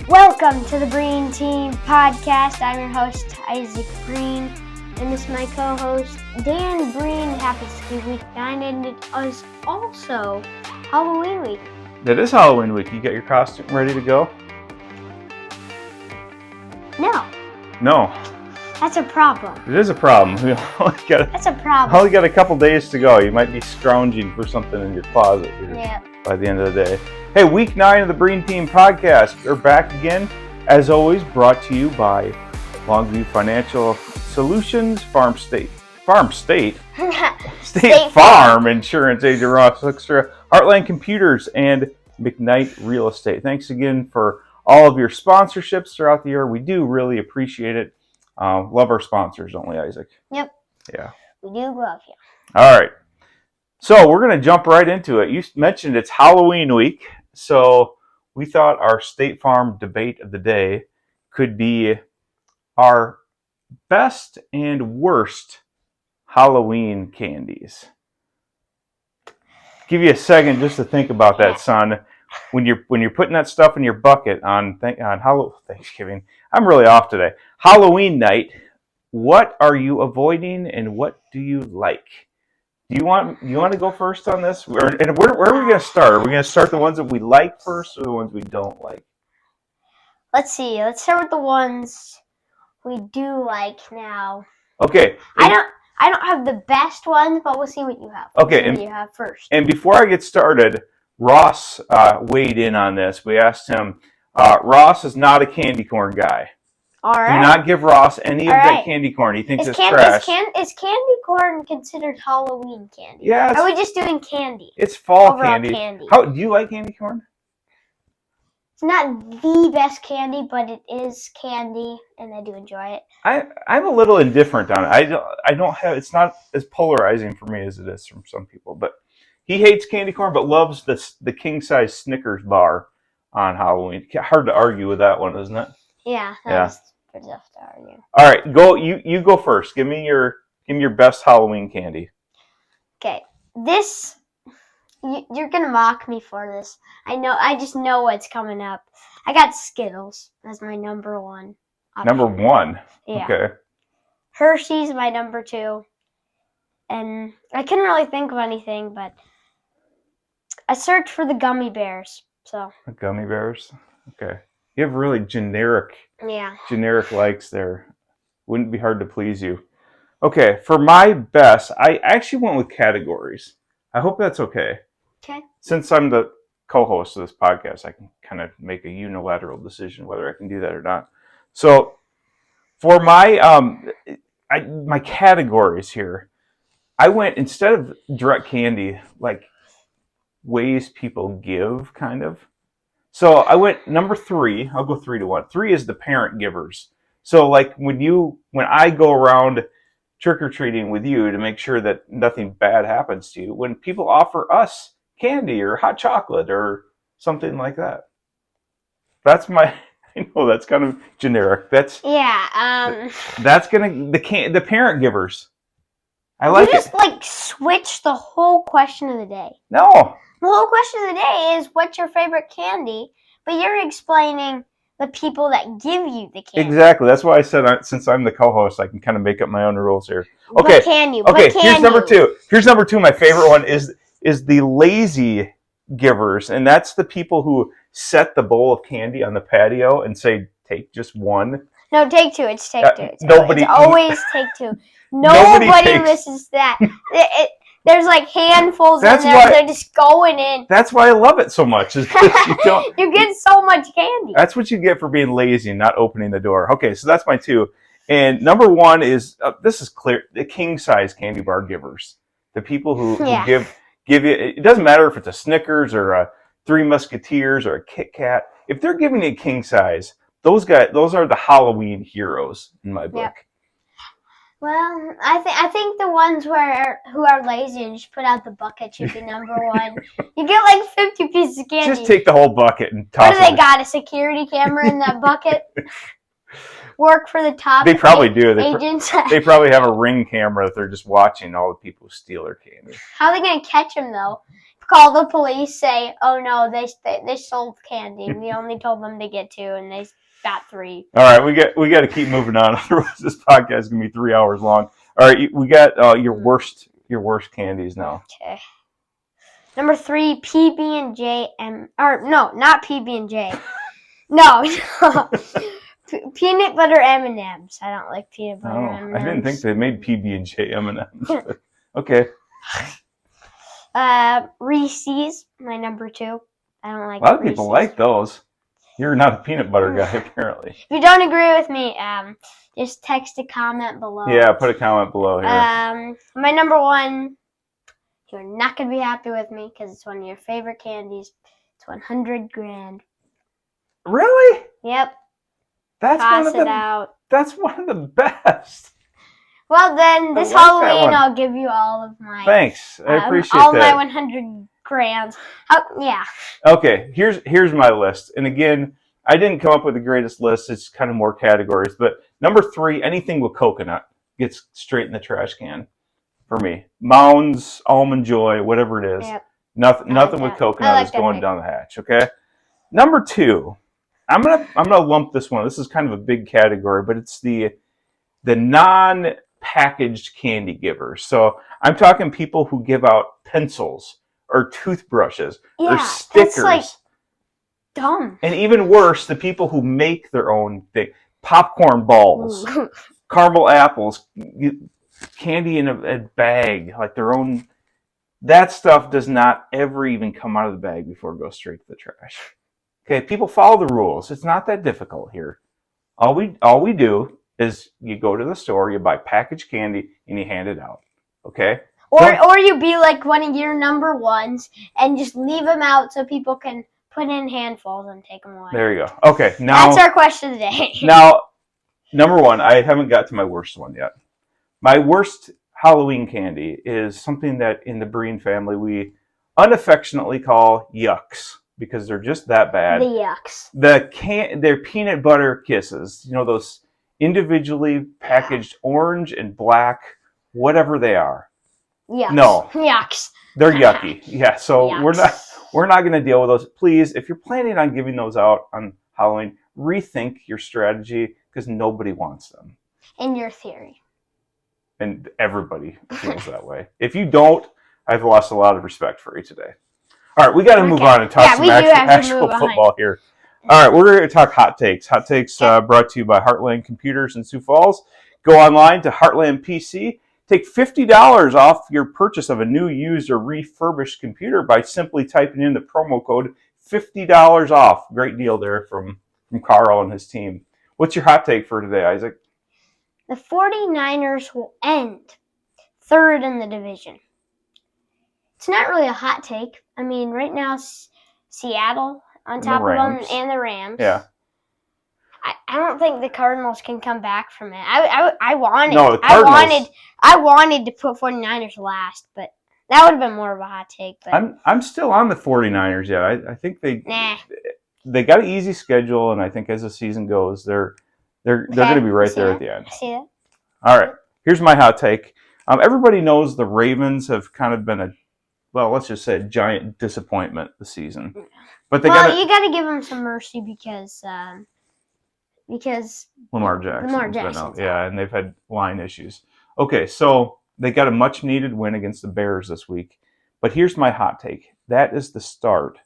Welcome to the Breen Team Podcast. I'm your host, Isaac Breen, and this is my co-host, Dan Breen. Happens to be week 9, and it is also Halloween week. It is Halloween week. You got your costume ready to go? No. That's a problem. It is a problem. That's a problem. Only got a couple days to go. You might be scrounging for something in your closet here by the end of the day. Hey, week 9 of the Breen Team Podcast. We're back again, as always, brought to you by LongView Financial Solutions, State Farm Insurance Agent Ross Hoekstra, Heartland Computers, and McKnight Real Estate. Thanks again for all of your sponsorships throughout the year. We do really appreciate it. Love our sponsors, don't we, Isaac? Yep. Yeah. We do love you. All right. So we're going to jump right into it. You mentioned it's Halloween week, so we thought our State Farm debate of the day could be our best and worst Halloween candies. Give you a second just to think about that, son. When you're putting that stuff in your bucket on Thanksgiving, I'm really off today. Halloween night, what are you avoiding and what do you like? Do you want to go first on this? Where are we going to start? Are we going to start the ones that we like first or the ones we don't like? Let's see. Let's start with the ones we do like now. Okay. I don't have the best ones, but we'll see what you have. Okay. What you have first. And before I get started, Ross weighed in on this. We asked him. Ross is not a candy corn guy. All right. Do not give Ross any of that candy corn. He thinks it's trash. Is candy corn considered Halloween candy? Yeah. Are we just doing candy? It's fall Overall candy. Do you like candy corn? It's not the best candy, but it is candy, and I do enjoy it. I'm a little indifferent on it. I don't have. It's not as polarizing for me as it is from some people. But he hates candy corn, but loves the king size Snickers bar on Halloween. Hard to argue with that one, isn't it? Yeah. That's pretty tough to argue. All right, go. You go first. Give me your best Halloween candy. Okay, this. You're gonna mock me for this. I know. I just know what's coming up. I got Skittles as my number one option. Number one. Yeah. Okay. Hershey's my number 2, and I couldn't really think of anything, but I searched for the gummy bears. So. The gummy bears. Okay. You have really generic likes there. Wouldn't be hard to please you. Okay. For my best, I actually went with categories. I hope that's okay. Okay. Since I'm the co-host of this podcast, I can kind of make a unilateral decision whether I can do that or not. So, for my my categories here, I went, instead of direct candy, like ways people give, kind of. So I went number 3. I'll go 3 to 1. 3 is the parent givers. So like when I go around trick-or-treating with you to make sure that nothing bad happens to you, when people offer us candy or hot chocolate or something like that. That's I know that's kind of generic. That's gonna the parent givers. I like it. You just switch the whole question of the day. No. The whole question of the day is what's your favorite candy, but you're explaining the people that give you the candy. Exactly. That's why I said since I'm the co-host, I can kind of make up my own rules here. Okay. What can you? Here's number 2. Here's number 2. My favorite one is the lazy givers, and that's the people who set the bowl of candy on the patio and say, "Take just one." No, take 2. It's take 2. It's always take 2. Nobody listens to that. There's handfuls in there. They're just going in. This why I love it so much. Is you get so much candy. That's what you get for being lazy and not opening the door. Okay, so that's my 2. And number 1 is, this is clear, the king-size candy bar givers. The people who give you, it doesn't matter if it's a Snickers or a Three Musketeers or a Kit Kat. If they're giving you king-size, those are the Halloween heroes in my book. Yep. Well, I think the ones who are lazy and just put out the bucket should be number 1. You get 50 pieces of candy. Just take the whole bucket and toss it. What do they got? A security camera in that bucket? Work for the top. They probably do. Agents. They probably have a Ring camera that they're just watching all the people who steal their candy. How are they going to catch them though? call the police, say, "Oh no, they sold candy. We only told them to get 2, and they got 3." All right, we got to keep moving on. Otherwise, this podcast is gonna be 3 hours long. All right, we got your worst candies now. Okay. Number 3, PB&J not PB&J. No. Peanut butter M&Ms. I don't like peanut butter M&Ms. I didn't think they made PB&J M&Ms. Okay. Reese's, my number 2. I don't like. A lot of Reese's. people like those. You're not a peanut butter guy, apparently. If you don't agree with me, just text a comment below. Yeah, put a comment below here. My number 1. You're not gonna be happy with me because it's one of your favorite candies. It's 100 grand. Really? Yep. That's That's one of the best. Well, then this Halloween I'll give you all of my. Thanks, I appreciate all that. My 100 grands. Yeah. Okay, here's my list, and again, I didn't come up with the greatest list. It's kind of more categories, but number 3, anything with coconut gets straight in the trash can for me. Mounds, Almond Joy, whatever it is. Yep. Nothing with coconut is going down the hatch. Okay. Number 2. I'm gonna lump this one. This is kind of a big category, but it's the non-packaged candy givers. So I'm talking people who give out pencils or toothbrushes or stickers. That's like dumb. And even worse, the people who make their own thing. Popcorn balls, caramel apples, candy in a bag, like their own. That stuff does not ever even come out of the bag before it goes straight to the trash. Okay, people follow the rules. It's not that difficult here. All we do is you go to the store, you buy packaged candy, and you hand it out. Okay? Or you be like one of your number 1s and just leave them out so people can put in handfuls and take them away. There you go. Okay, now that's our question today. Now, number 1, I haven't got to my worst one yet. My worst Halloween candy is something that in the Breen family we unaffectionately call yucks. Because they're just that bad. The yucks. They're peanut butter kisses. You know, those individually packaged orange and black, whatever they are. Yucks. No. Yucks. They're yucky. Yeah, so yucks. we're not going to deal with those. Please, if you're planning on giving those out on Halloween, rethink your strategy because nobody wants them. In your theory. And everybody feels that way. If you don't, I've lost a lot of respect for you today. All right, we got to move on and talk some actual football here. All right, we're going to talk hot takes. Hot takes brought to you by Heartland Computers in Sioux Falls. Go online to Heartland PC. Take $50 off your purchase of a new, used, or refurbished computer by simply typing in the promo code $50 off. Great deal there from Carl and his team. What's your hot take for today, Isaac? The 49ers will end 3rd in the division. It's not really a hot take. I mean, right now, Seattle on top of them and the Rams. Yeah. I don't think the Cardinals can come back from it. I wanted to put 49ers last, but that would have been more of a hot take. But I'm still on the 49ers yet. I think they got an easy schedule, and I think as the season goes, they're going to be right there at the end. I see that. All right. Here's my hot take. Everybody knows the Ravens have kind of been let's just say a giant disappointment this season. But you got to give them some mercy because Lamar Jackson. Yeah, and they've had line issues. Okay, so they got a much-needed win against the Bears this week. But here's my hot take. That is the start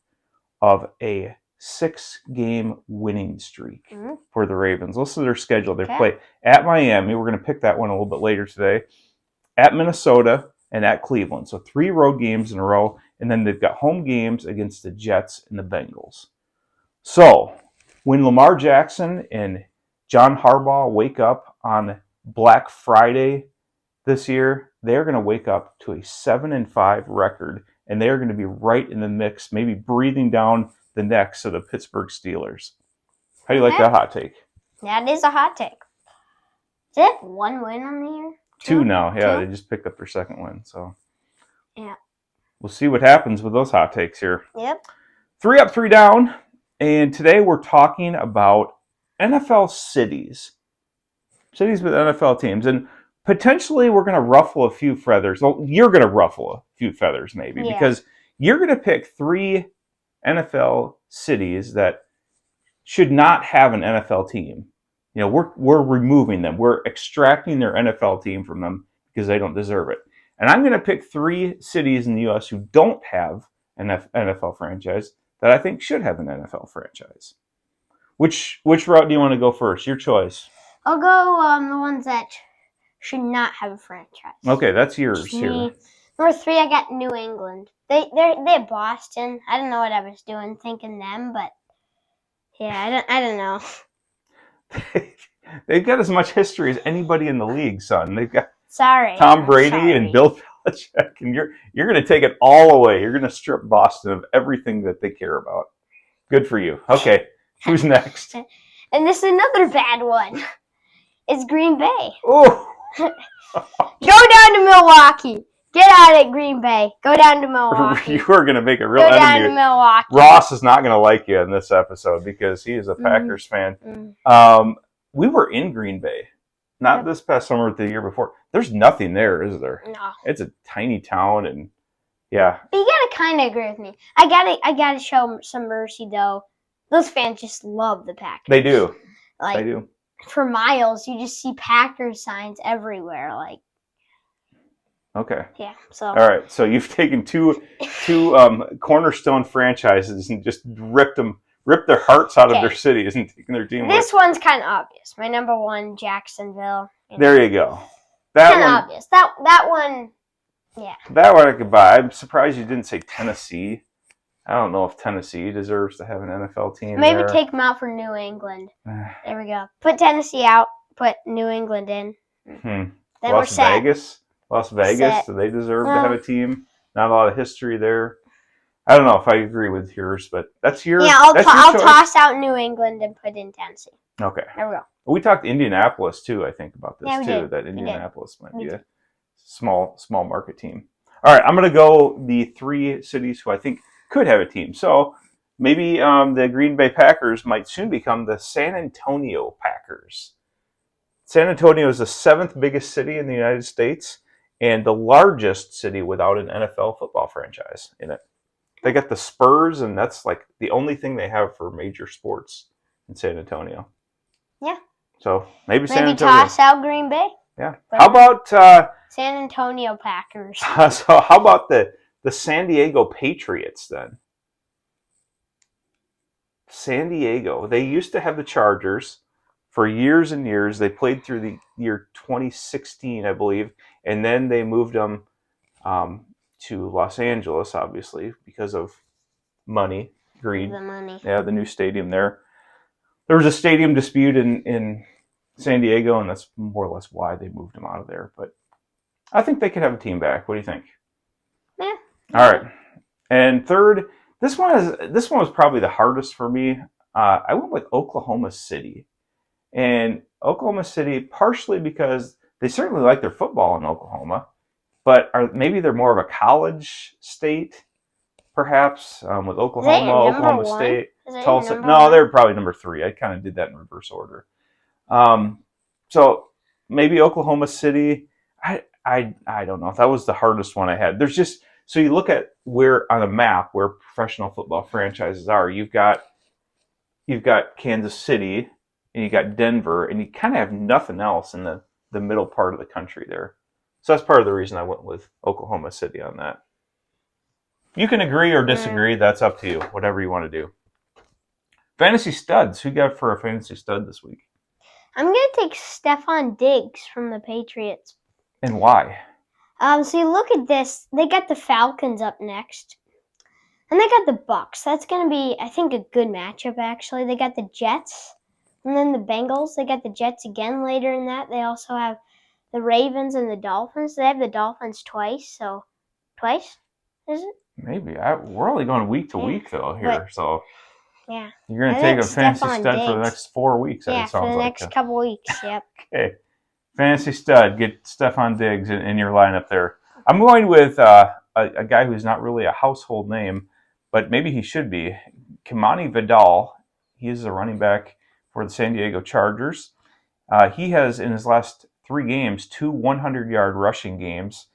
of a 6-game winning streak for the Ravens. Listen to their schedule. They play at Miami. We're going to pick that one a little bit later today. At Minnesota and at Cleveland. So 3 road games in a row. And then they've got home games against the Jets and the Bengals. So when Lamar Jackson and John Harbaugh wake up on Black Friday this year, they're going to wake up to a 7-5 record. And they're going to be right in the mix, maybe breathing down the necks of the Pittsburgh Steelers. How do you like that hot take? That is a hot take. Do they have 1 win on the year? 2 now. Yeah, they just picked up their 2nd win. So yeah, we'll see what happens with those hot takes here. Yep. 3 up, 3 down. And today we're talking about NFL cities. Cities with NFL teams. And potentially we're going to ruffle a few feathers. Well, you're going to ruffle a few feathers maybe because you're going to pick 3 NFL cities that should not have an NFL team. We're removing them. We're extracting their NFL team from them because they don't deserve it. And I'm going to pick 3 cities in the U.S. who don't have an NFL franchise that I think should have an NFL franchise. Which route do you want to go first? Your choice. I'll go the ones that should not have a franchise. Okay, that's yours here. Number 3, I got New England. They're Boston. I don't know what I was doing thinking them, but yeah, I don't know. They've got as much history as anybody in the league, son. They've got Tom Brady and Bill Belichick, and you're going to take it all away. You're going to strip Boston of everything that they care about. Good for you. Okay, who's next? And this is another bad one. It's Green Bay. Oh. Go down to Milwaukee. Get out at Green Bay. Go down to Milwaukee. You are going to make a real Go enemy. down to Milwaukee. Ross is not going to like you in this episode because he is a Packers fan. We were in Green Bay. Not this past summer, but the year before. There's nothing there, is there? No. It's a tiny town, and yeah. But you gotta kind of agree with me. I gotta show some mercy though. Those fans just love the Packers. They do. Like, they do. For miles, you just see Packers signs everywhere. Like. Okay. Yeah. So. All right. So you've taken two cornerstone franchises and just ripped their hearts out of their cities and taken their team. This one's kind of obvious. My number 1, Jacksonville. There you go. That kind one. Of obvious. That one. Yeah. That one I could buy. I'm surprised you didn't say Tennessee. I don't know if Tennessee deserves to have an NFL team. Maybe there. take them out for New England. There we go. Put Tennessee out. Put New England in. Then we're set. Las Vegas. Do they deserve to have a team? Not a lot of history there. I don't know if I agree with yours, but that's your. Yeah, I'll toss out New England and put in Tennessee. Okay. There we go. We talked Indianapolis too. I think about this too. Did. That Indianapolis might be a small market team. All right, I'm going to go the 3 cities who I think could have a team. So maybe the Green Bay Packers might soon become the San Antonio Packers. San Antonio is the 7th biggest city in the United States and the largest city without an NFL football franchise in it. They got the Spurs, and that's like the only thing they have for major sports in San Antonio. Yeah. So maybe San Antonio. Toss out Green Bay. Yeah. How about San Antonio Packers? So how about the San Diego Patriots then? San Diego. They used to have the Chargers for years and years. They played through the year 2016, I believe, and then they moved them to Los Angeles, obviously, because of money, greed. The money. Yeah, the new stadium there. There was a stadium dispute in San Diego, and that's more or less why they moved them out of there. But I think they could have a team back. What do you think? Yeah. All right. And third, this one was probably the hardest for me. I went with Oklahoma City. And Oklahoma City, partially because they certainly like their football in Oklahoma, but maybe they're more of a college state, perhaps, with Oklahoma, Oklahoma State, Tulsa. No, they're probably number 3. I kind of did that in reverse order. So maybe Oklahoma City. I don't know. That was the hardest one I had. There's just, so you look at where on a map where professional football franchises are. You've got Kansas City and you got Denver, and you kind of have nothing else in the middle part of the country there. So that's part of the reason I went with Oklahoma City on that. You can agree or disagree. That's up to you. Whatever you want to do. Fantasy studs. Who got for a fantasy stud this week? I'm going to take Stefon Diggs from the Patriots. And why? So you look at this. They got the Falcons up next. And they got the Bucks. That's going to be, I think, a good matchup, actually. They got the Jets. And then the Bengals. They got the Jets again later in that. They also have the Ravens and the Dolphins. They have the Dolphins twice. So, twice? Is it? Maybe. We're only going week to week, though, here. But, so yeah. You're going to take a fantasy stud Diggs for the next 4 weeks. Yeah, for the next couple weeks. Yep. Okay. Fantasy stud. Get Stefon Diggs in your lineup there. I'm going with a guy who's not really a household name, but maybe he should be. Kimani Vidal. He is a running back for the San Diego Chargers. He has, in his last 3 games, 2 100-yard rushing games.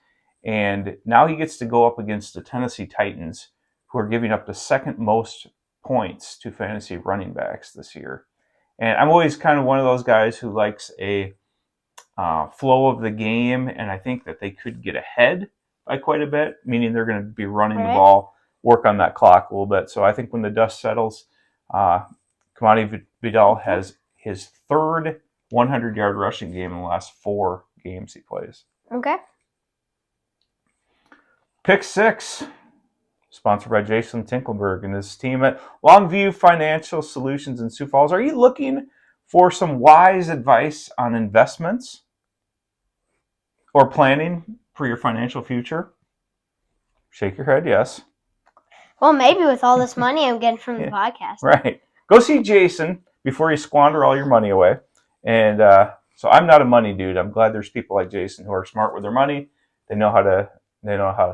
And now he gets to go up against the Tennessee Titans, who are giving up the second most points to fantasy running backs this year. And I'm always kind of one of those guys who likes a flow of the game, and I think that they could get ahead by quite a bit, meaning they're going to be running the ball, work on that clock a little bit. So I think when the dust settles, Kamani Vidal has his third 100-yard rushing game in the last 4 games he plays. Okay. Pick 6, sponsored by Jason Tinkleberg and his team at LongView Financial Solutions in Sioux Falls. Are you looking for some wise advice on investments or planning for your financial future? Shake your head, yes. Well, maybe with all this money I'm getting from the podcast. Right. Go see Jason before you squander all your money away. And so I'm not a money dude. I'm glad there's people like Jason who are smart with their money. They know how to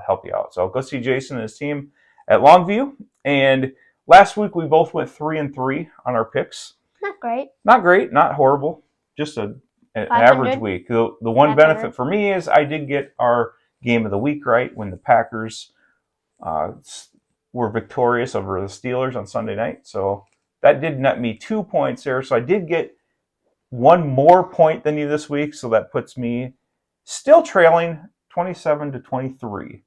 help you out. So go see Jason and his team at LongView. And last week we both went 3-3 on our picks. Not great. Not great, not horrible. Just an average week. The one benefit for me is I did get our game of the week right when the Packers were victorious over the Steelers on Sunday night. So that did net me 2 points there. So I did get one more point than you this week. So that puts me still trailing 27-23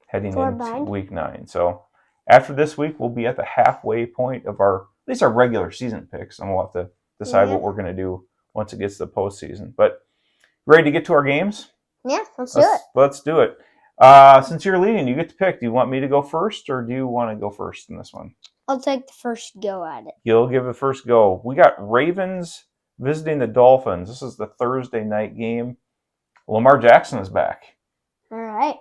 heading into week 9. So after this week, we'll be at the halfway point of at least our regular season picks, and we'll have to decide what we're going to do once it gets to the postseason. But ready to get to our games? Yeah, let's do it. Let's do it. Since you're leading, you get to pick. Do you want me to go first, or do you want to go first in this one? I'll take the first go at it. You'll give it first go. We got Ravens visiting the Dolphins. This is the Thursday night game. Lamar Jackson is back. All right.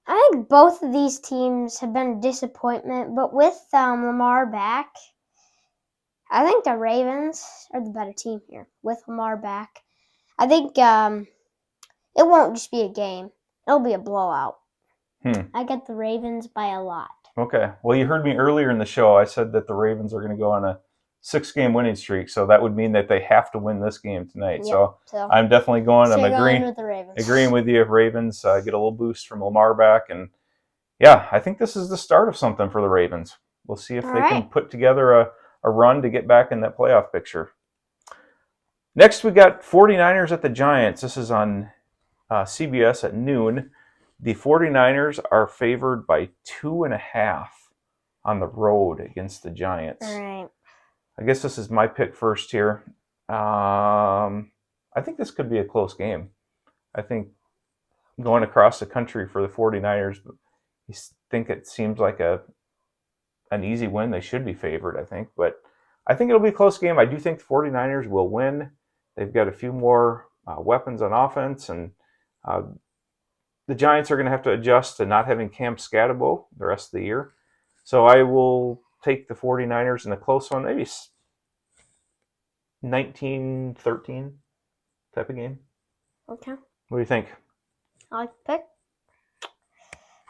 I think both of these teams have been a disappointment, but with Lamar back, I think the Ravens are the better team here. With Lamar back, I think it won't just be a game. It'll be a blowout. I get the Ravens by a lot. Okay. Well, you heard me earlier in the show. I said that the Ravens are going to go on a 6-game winning streak, so that would mean that they have to win this game tonight. Yep. So I'm definitely going. I'm agreeing with the Ravens. Agreeing with you. Ravens get a little boost from Lamar back, and yeah, I think this is the start of something for the Ravens. We'll see if they can put together a run to get back in that playoff picture. Next, we got 49ers at the Giants. This is on CBS at noon. The 49ers are favored by 2.5 on the road against the Giants. All right. I guess this is my pick first here. I think this could be a close game. I think going across the country for the 49ers, you think it seems like an easy win. They should be favored, I think. But I think it'll be a close game. I do think the 49ers will win. They've got a few more weapons on offense, and the Giants are going to have to adjust to not having Cam Scatterbo the rest of the year. So I will take the 49ers in a close one, maybe 19-13 type of game. Okay. What do you think? I like the pick.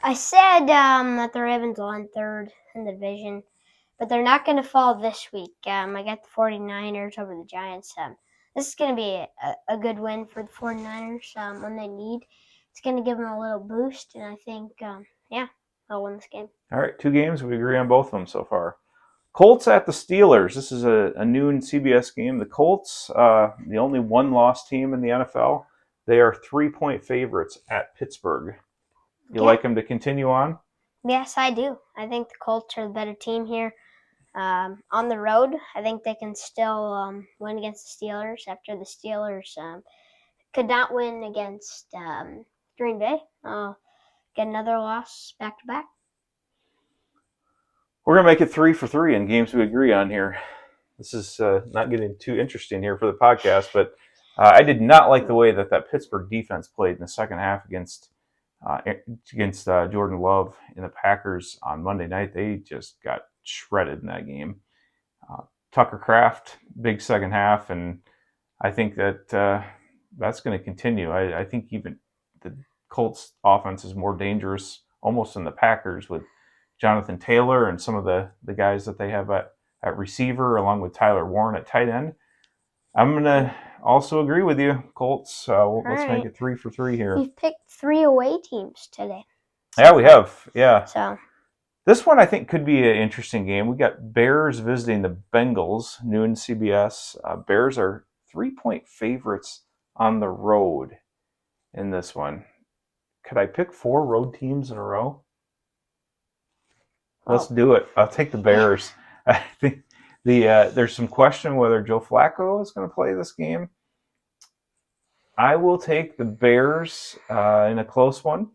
I said that the Ravens will end third in the division, but they're not going to fall this week. I got the 49ers over the Giants. This is going to be a good win for the 49ers when they need. It's going to give them a little boost, and I think, they'll win this game. All right, 2 games. We agree on both of them so far. Colts at the Steelers. This is a noon CBS game. The Colts, the only one-loss team in the NFL, they are 3-point favorites at Pittsburgh. You like them to continue on? Yes, I do. I think the Colts are the better team here. On the road, I think they can still win against the Steelers after the Steelers could not win against Green Bay. Get another loss back-to-back. We're going to make it 3 for 3 in games we agree on here. This is not getting too interesting here for the podcast, but I did not like the way that Pittsburgh defense played in the second half against Jordan Love and the Packers on Monday night. They just got shredded in that game. Tucker Kraft, big second half, and I think that that's going to continue. I think even the Colts offense is more dangerous almost than the Packers with Jonathan Taylor and some of the guys that they have at receiver, along with Tyler Warren at tight end. I'm going to also agree with you, Colts. Let's make it 3 for 3 here. You've picked 3 away teams today. Yeah, we have. Yeah. So This one I think could be an interesting game. We got Bears visiting the Bengals, noon CBS. Bears are 3-point favorites on the road in this one. Could I pick 4 road teams in a row? Let's do it. I'll take the Bears. I think there's some question whether Joe Flacco is going to play this game. I will take the Bears in a close one.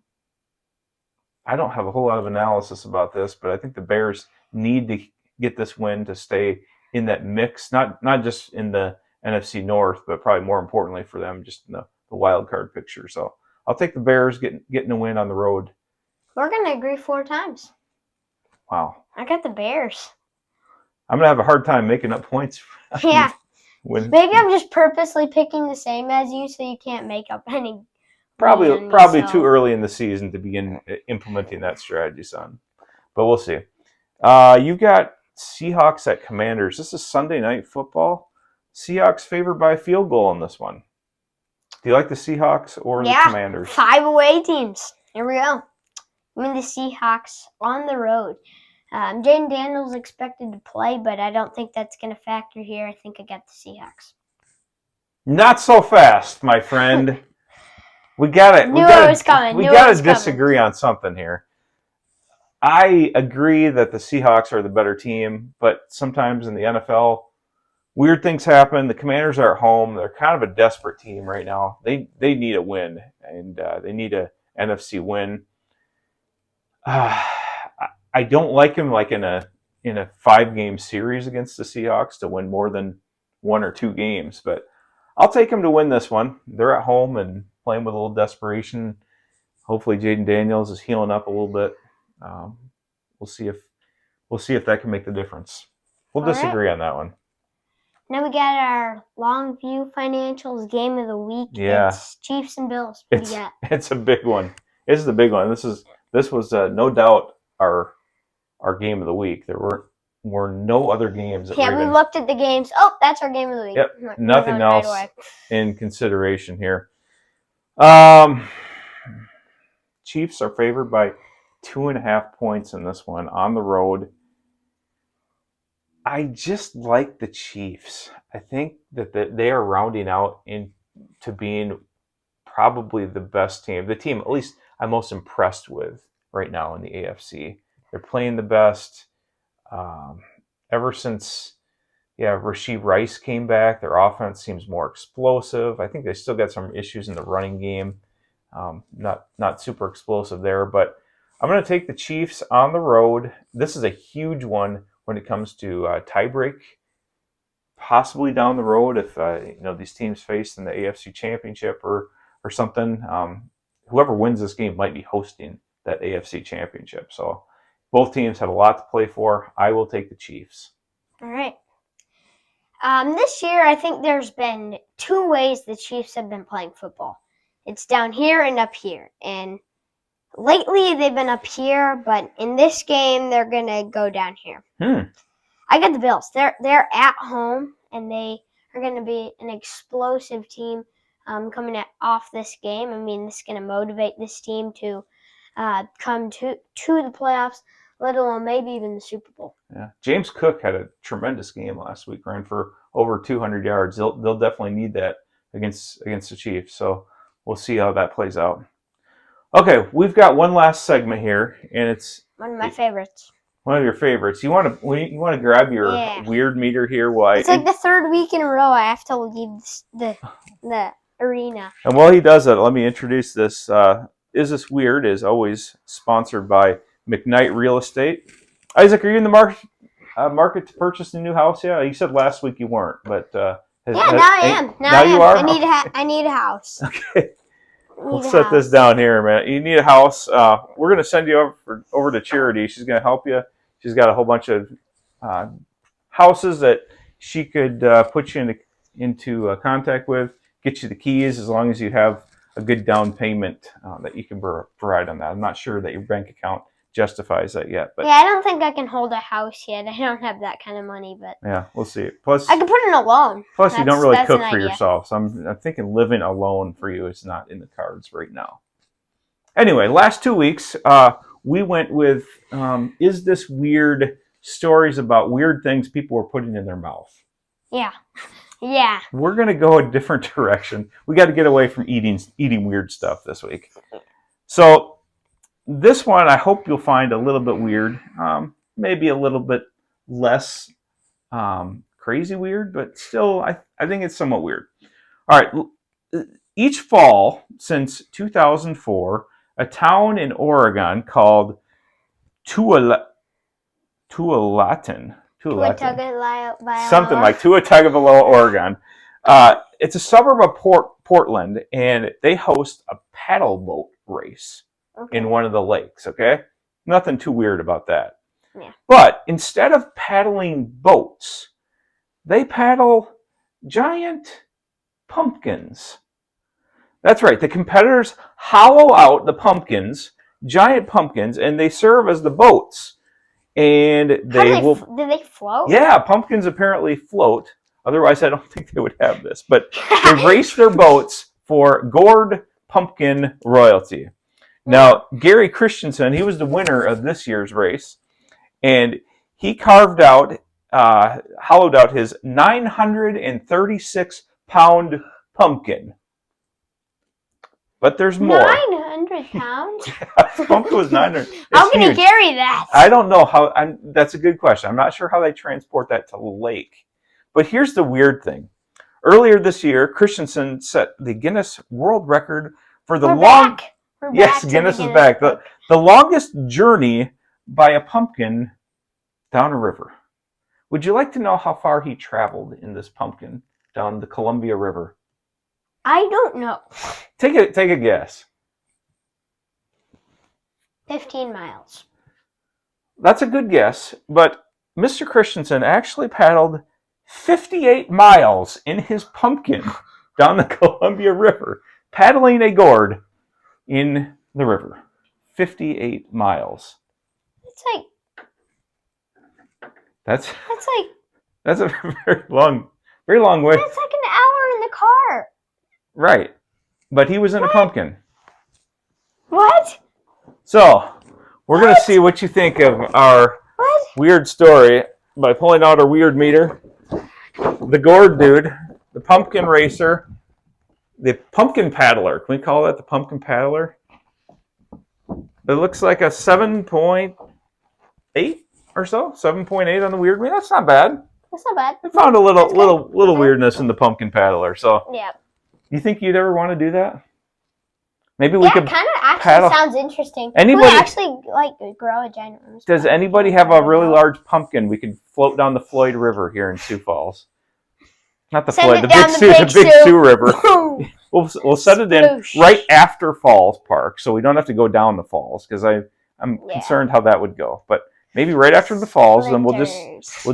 I don't have a whole lot of analysis about this, but I think the Bears need to get this win to stay in that mix, not just in the NFC North, but probably more importantly for them, just in the wild card picture. So I'll take the Bears getting a win on the road. we're going to agree 4 times. Wow. I got the Bears. I'm going to have a hard time making up points. Yeah. Maybe I'm just purposely picking the same as you so you can't make up any. Probably too early in the season to begin implementing that strategy, son. But we'll see. You've got Seahawks at Commanders. This is Sunday Night Football. Seahawks favored by a field goal in this one. Do you like the Seahawks or the Commanders? 5 away teams. Here we go. I mean the Seahawks on the road. Jaden Daniels expected to play, but I don't think that's going to factor here. I think I got the Seahawks. Not so fast, my friend. We got it. Knew it was coming. We got to disagree on something here. I agree that the Seahawks are the better team, but sometimes in the NFL, weird things happen. The Commanders are at home. They're kind of a desperate team right now. They need a win, and they need a NFC win. I don't like him like in a 5-game series against the Seahawks to win more than 1 or 2 games, but I'll take them to win this one. They're at home and playing with a little desperation. Hopefully, Jaden Daniels is healing up a little bit. We'll see if that can make the difference. We'll disagree on that one. Now we got our LongView Financials game of the week. Yeah. It's Chiefs and Bills. What do you got? It's a big one. This is the big one. This was no doubt our game of the week. There were no other games. We looked at the games. Oh, that's our game of the week. Yep. Nothing else in consideration here. Chiefs are favored by 2.5 points in this one on the road. I just like the Chiefs. I think that they are rounding out into being probably the best team. The team, at least, I'm most impressed with right now in the AFC. They're playing the best. Ever since, Rashee Rice came back, their offense seems more explosive. I think they still got some issues in the running game. Not super explosive there, but I'm going to take the Chiefs on the road. This is a huge one when it comes to tiebreak, possibly down the road if these teams face in the AFC Championship or something. Whoever wins this game might be hosting that AFC Championship. So both teams have a lot to play for. I will take the Chiefs. All right. This year, I think there's been 2 ways the Chiefs have been playing football. It's down here and up here. And lately, they've been up here, but in this game, they're going to go down here. I got the Bills. They're at home, and they are going to be an explosive team coming off this game. I mean, this is going to motivate this team to come to the playoffs, let alone maybe even the Super Bowl. Yeah, James Cook had a tremendous game last week, ran for over 200 yards. They'll definitely need that against the Chiefs. So we'll see how that plays out. Okay, we've got one last segment here, and it's one of my favorites. One of your favorites. You want to grab your weird meter here? Why? It's like the 3rd week in a row I have to leave the arena. And while he does that, let me introduce this. Is This Weird is always sponsored by McKnight Real Estate. Isaac, are you in the market to purchase a new house? Yeah, you said last week you weren't, but now I am. Now you are. I need a house. Okay. We'll set this down here, man. You need a house. We're going to send you over to Charity. She's going to help you. She's got a whole bunch of houses that she could put you into contact with, get you the keys as long as you have a good down payment that you can provide on that. I'm not sure that your bank account justifies that yet. But I don't think I can hold a house yet. I don't have that kind of money, but yeah, we'll see. Plus, I can put in a loan. Plus, you don't really cook for yourself, so I'm thinking living alone for you is not in the cards right now. Anyway, last 2 weeks, we went with Is This Weird? Stories about weird things people were putting in their mouth. Yeah. We're going to go a different direction. We got to get away from eating weird stuff this week. So this one, I hope you'll find a little bit weird. Maybe a little bit less crazy weird, but still, I think it's somewhat weird. All right. Each fall since 2004, a town in Oregon called Tualatin. Something like Tuatagovailoa, Oregon. It's a suburb of Portland, and they host a paddle boat race in one of the lakes, okay? Nothing too weird about that. Yeah. But instead of paddling boats, they paddle giant pumpkins. That's right. The competitors hollow out the pumpkins, giant pumpkins, and they serve as the boats. And do they float? Yeah, pumpkins apparently float. Otherwise, I don't think they would have this. But they race their boats for gourd pumpkin royalty. Now, Gary Christensen, he was the winner of this year's race, and he hollowed out his 936-pound pumpkin. But there's more. 900 pounds? The pumpkin was 900. How can you carry that? I don't know how. That's a good question. I'm not sure how they transport that to the lake. But here's the weird thing. Earlier this year, Christensen set the Guinness World Record for the Yes, Guinness is back. The longest journey by a pumpkin down a river. Would you like to know how far he traveled in this pumpkin down the Columbia River? I don't know. Take a guess. 15 miles. That's a good guess, but Mr. Christensen actually paddled 58 miles in his pumpkin down the Columbia River, paddling a gourd in the river. 58 miles. That's a very long way. That's like an hour in the car. Right. But he was in a pumpkin. What? So, we're going to see what you think of our weird story by pulling out our weird meter. The gourd dude, the pumpkin racer, the pumpkin paddler. Can we call that the pumpkin paddler? It looks like a 7.8 or so. 7.8 on the weird meter. That's not bad. That's not bad. I found a little weirdness in the pumpkin paddler. So, yeah. You think you'd ever want to do that? Maybe we could kind of actually paddle. Sounds interesting. Anybody we actually grow a giant rose. Does anybody have a really large pumpkin we could float down the Floyd River here in Sioux Falls? Not the Floyd, the Big Sioux River. We'll set it in right after Falls Park, so we don't have to go down the falls because I'm concerned how that would go. But maybe right after the falls, then we'll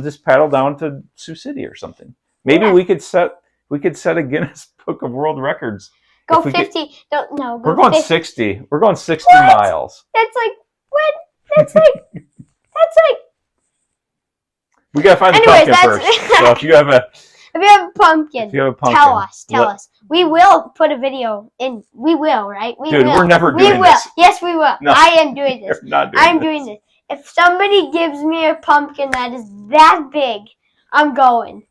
just paddle down to Sioux City or something. Maybe we could set a Guinness Book of World Records. Go 50. No. We're going 60. We're going 60 miles. That's like what? That's like. We gotta find the pumpkin first. So if you have a pumpkin, tell us. We will put a video in. We will, right? We're never doing this. Yes, we will. No, I am doing this. I'm doing this. If somebody gives me a pumpkin that is that big, I'm going.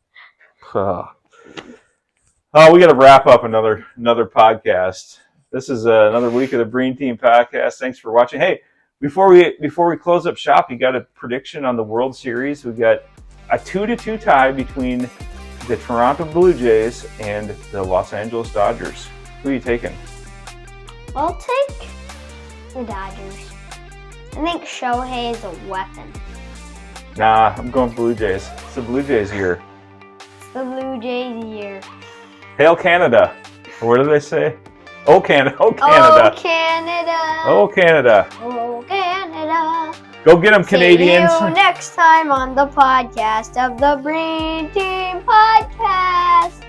We got to wrap up another podcast. This is another week of the Breen Team Podcast. Thanks for watching. Hey, before we close up shop, you got a prediction on the World Series? We've got a 2-2 tie between the Toronto Blue Jays and the Los Angeles Dodgers. Who are you taking? I'll take the Dodgers. I think Shohei is a weapon. Nah, I'm going Blue Jays. It's the Blue Jays year. It's the Blue Jays year. Hail Canada. Or what do they say? Oh, Canada. Oh, Canada. Oh, Canada. Oh, Canada. Oh, Canada. Go get them, Canadians. See you next time on the podcast of the Breen Team Podcast.